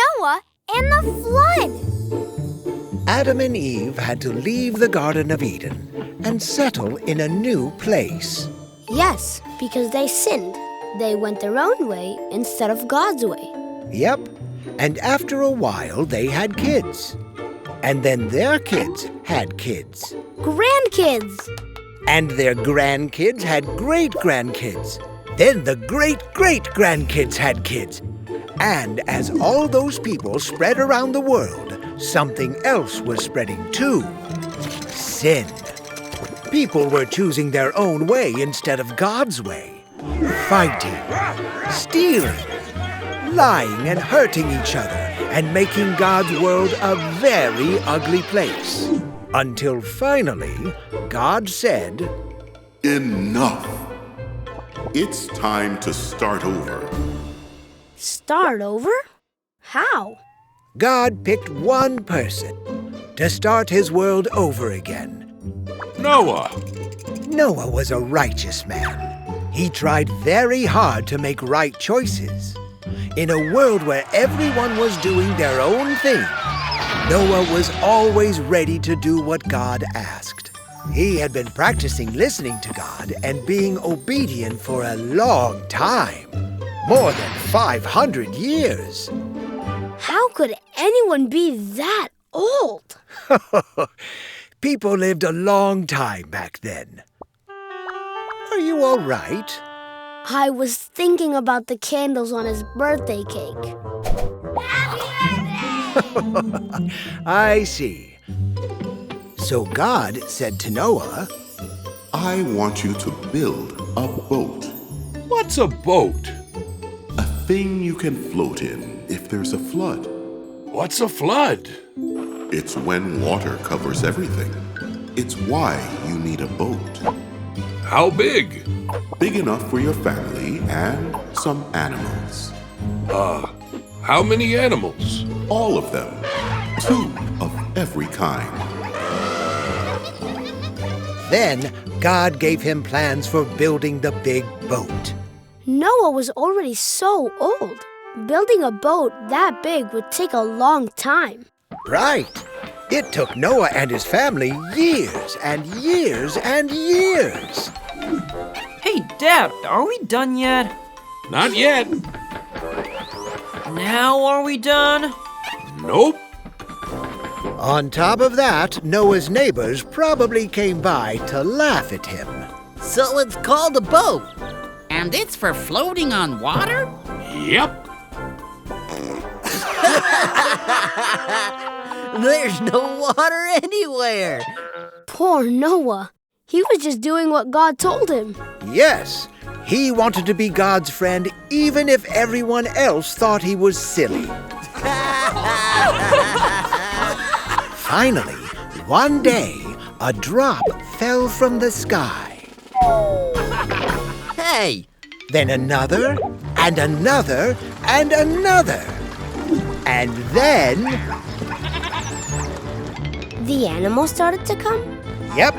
Noah and the flood. Adam and Eve had to leave the Garden of Eden and settle in a new place. Yes, because they sinned. They went their own way instead of God's way. Yep, and after a while they had kids. And then their kids had kids. Grandkids. And their grandkids had great-grandkids. Then the great-great-grandkids had kids. And as all those people spread around the world, something else was spreading too. Sin. People were choosing their own way instead of God's way. Fighting, stealing, lying and hurting each other, and making God's world a very ugly place. Until finally, God said, "Enough! It's time to start over." Start over? How? God picked one person to start his world over again. Noah. Noah was a righteous man. He tried very hard to make right choices. In a world where everyone was doing their own thing, Noah was always ready to do what God asked. He had been practicing listening to God and being obedient for a long time, more than 500 years. How could anyone be that old? People lived a long time back then. Are you all right? I was thinking about the candles on his birthday cake. Happy birthday! I see. So God said to Noah, I want you to build a boat. What's a boat? A thing you can float in if there's a flood. What's a flood? It's when water covers everything. It's why you need a boat. How big? Big enough for your family and some animals. How many animals? All of them. 2 of every kind. Then God gave him plans for building the big boat. Noah was already so old. Building a boat that big would take a long time. Right. It took Noah and his family years and years and years. Hey, Dad, are we done yet? Not yet. Now are we done? Nope. On top of that, Noah's neighbors probably came by to laugh at him. So it's called a boat. And it's for floating on water? Yep. There's no water anywhere. Poor Noah. He was just doing what God told him. Yes, he wanted to be God's friend even if everyone else thought he was silly. Finally, one day, a drop fell from the sky. Hey! Then another, and another, and another. And then... The animals started to come? Yep.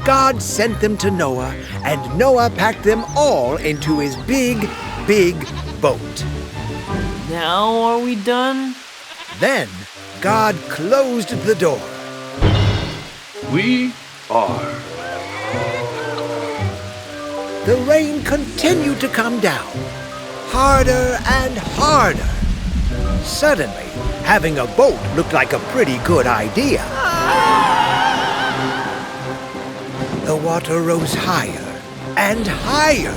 God sent them to Noah, and Noah packed them all into his big, big boat. Now are we done? Then God closed the door. We are. The rain continued to come down, harder and harder. Suddenly, having a boat looked like a pretty good idea. The water rose higher and higher.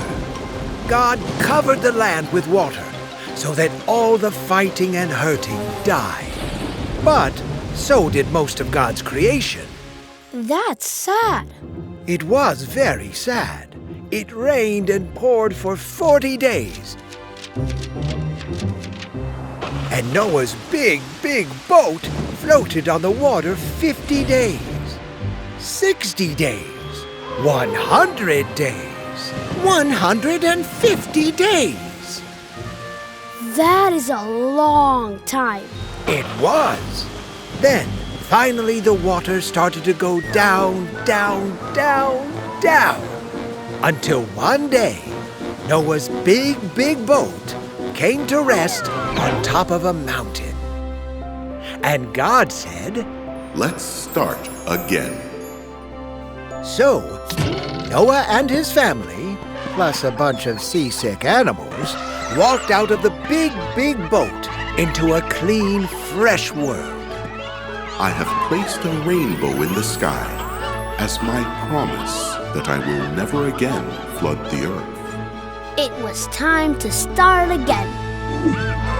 God covered the land with water so that all the fighting and hurting died. But so did most of God's creation. That's sad. It was very sad. It rained and poured for 40 days. And Noah's big, big boat floated on the water 50 days, 60 days, 100 days, 150 days. That is a long time. It was. Then, finally, the water started to go down, down, down, down. Until one day, Noah's big, big boat came to rest on top of a mountain. And God said, Let's start again. so Noah and his family, plus a bunch of seasick animals, walked out of the big, big boat into a clean, fresh world. I have placed a rainbow in the sky as my promise that I will never again flood the earth. It was time to start again.